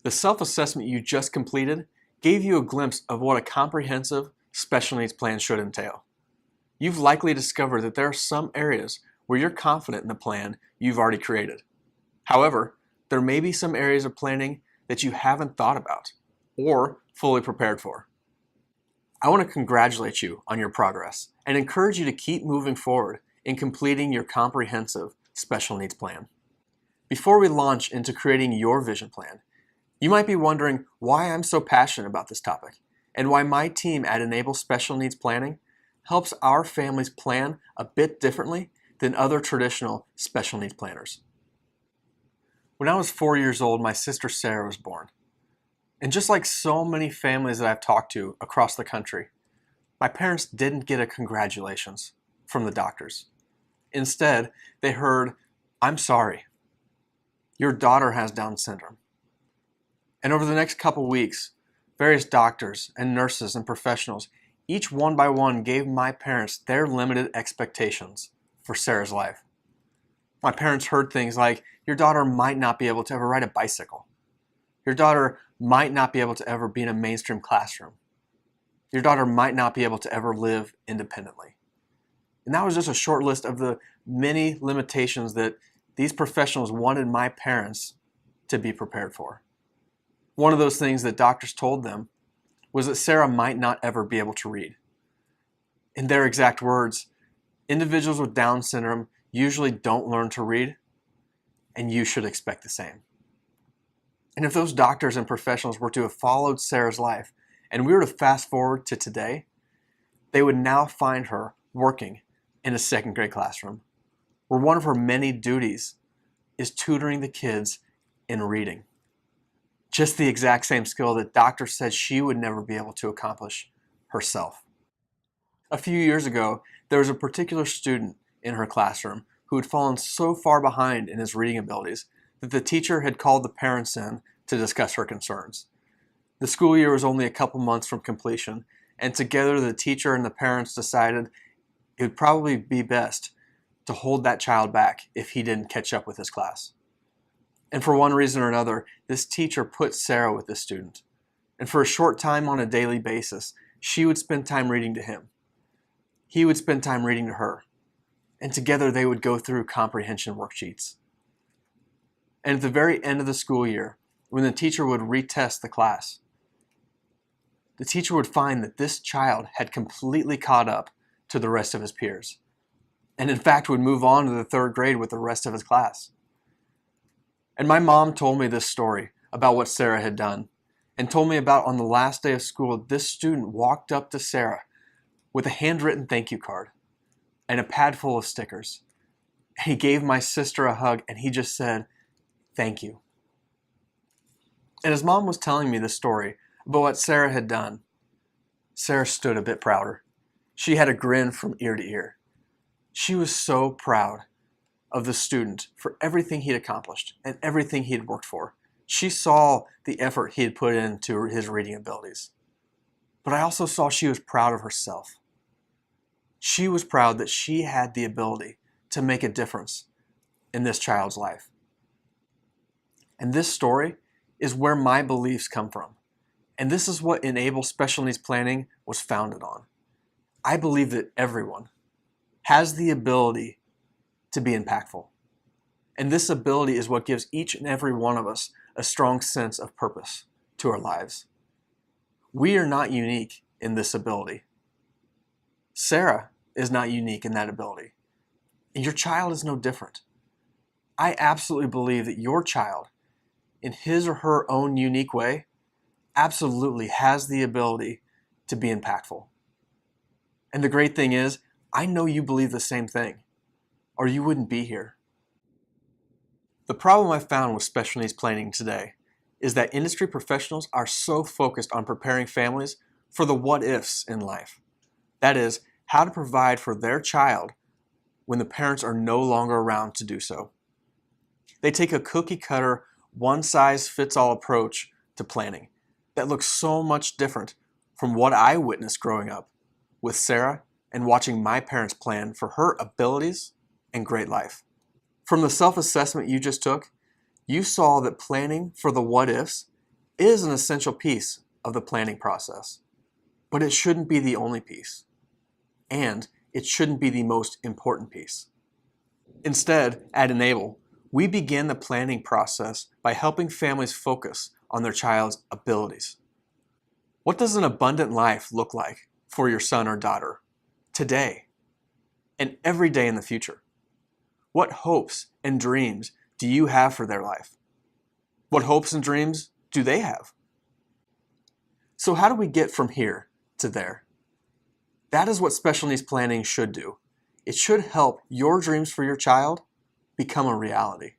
The self-assessment you just completed gave you a glimpse of what a comprehensive special needs plan should entail. You've likely discovered that there are some areas where you're confident in the plan you've already created. However, there may be some areas of planning that you haven't thought about or fully prepared for. I want to congratulate you on your progress and encourage you to keep moving forward in completing your comprehensive special needs plan. Before we launch into creating your vision plan, you might be wondering why I'm so passionate about this topic and why my team at Enable Special Needs Planning helps our families plan a bit differently than other traditional special needs planners. When I was 4 years old, my sister Sarah was born. And just like so many families that I've talked to across the country, my parents didn't get a congratulations from the doctors. Instead, they heard, "I'm sorry. Your daughter has Down syndrome." And over the next couple weeks, various doctors and nurses and professionals, each one by one, gave my parents their limited expectations for Sarah's life. My parents heard things like, "Your daughter might not be able to ever ride a bicycle. Your daughter might not be able to ever be in a mainstream classroom. Your daughter might not be able to ever live independently." And that was just a short list of the many limitations that these professionals wanted my parents to be prepared for. One of those things that doctors told them was that Sarah might not ever be able to read. In their exact words, "Individuals with Down syndrome usually don't learn to read, and you should expect the same." And if those doctors and professionals were to have followed Sarah's life, and we were to fast forward to today, they would now find her working in a second grade classroom, where one of her many duties is tutoring the kids in reading. Just the exact same skill that doctors said she would never be able to accomplish herself. A few years ago, there was a particular student in her classroom who had fallen so far behind in his reading abilities that the teacher had called the parents in to discuss her concerns. The school year was only a couple months from completion, and together the teacher and the parents decided it would probably be best to hold that child back if he didn't catch up with his class. And for one reason or another, this teacher put Sarah with this student. And for a short time on a daily basis, she would spend time reading to him. He would spend time reading to her. And together they would go through comprehension worksheets. And at the very end of the school year, when the teacher would retest the class, the teacher would find that this child had completely caught up to the rest of his peers, and in fact would move on to the third grade with the rest of his class. And my mom told me this story about what Sarah had done, and told me about on the last day of school, this student walked up to Sarah with a handwritten thank you card and a pad full of stickers. He gave my sister a hug and he just said, "Thank you." And as mom was telling me this story about what Sarah had done, Sarah stood a bit prouder. She had a grin from ear to ear. She was so proud of the student for everything he'd accomplished and everything he'd worked for. She saw the effort he had put into his reading abilities. But I also saw she was proud of herself. She was proud that she had the ability to make a difference in this child's life. And this story is where my beliefs come from. And this is what Enable Special Needs Planning was founded on. I believe that everyone has the ability to be impactful. And this ability is what gives each and every one of us a strong sense of purpose to our lives. We are not unique in this ability. Sarah is not unique in that ability. And your child is no different. I absolutely believe that your child, in his or her own unique way, absolutely has the ability to be impactful. And the great thing is, I know you believe the same thing, or you wouldn't be here. The problem I found with special needs planning today is that industry professionals are so focused on preparing families for the what-ifs in life. That is, how to provide for their child when the parents are no longer around to do so. They take a cookie-cutter, one-size-fits-all approach to planning that looks so much different from what I witnessed growing up with Sarah and watching my parents plan for her abilities and great life. From the self-assessment you just took, you saw that planning for the what-ifs is an essential piece of the planning process, but it shouldn't be the only piece, and it shouldn't be the most important piece. Instead, at Enable, we begin the planning process by helping families focus on their child's abilities. What does an abundant life look like for your son or daughter today and every day in the future? What hopes and dreams do you have for their life? What hopes and dreams do they have? So how do we get from here to there? That is what special needs planning should do. It should help your dreams for your child become a reality.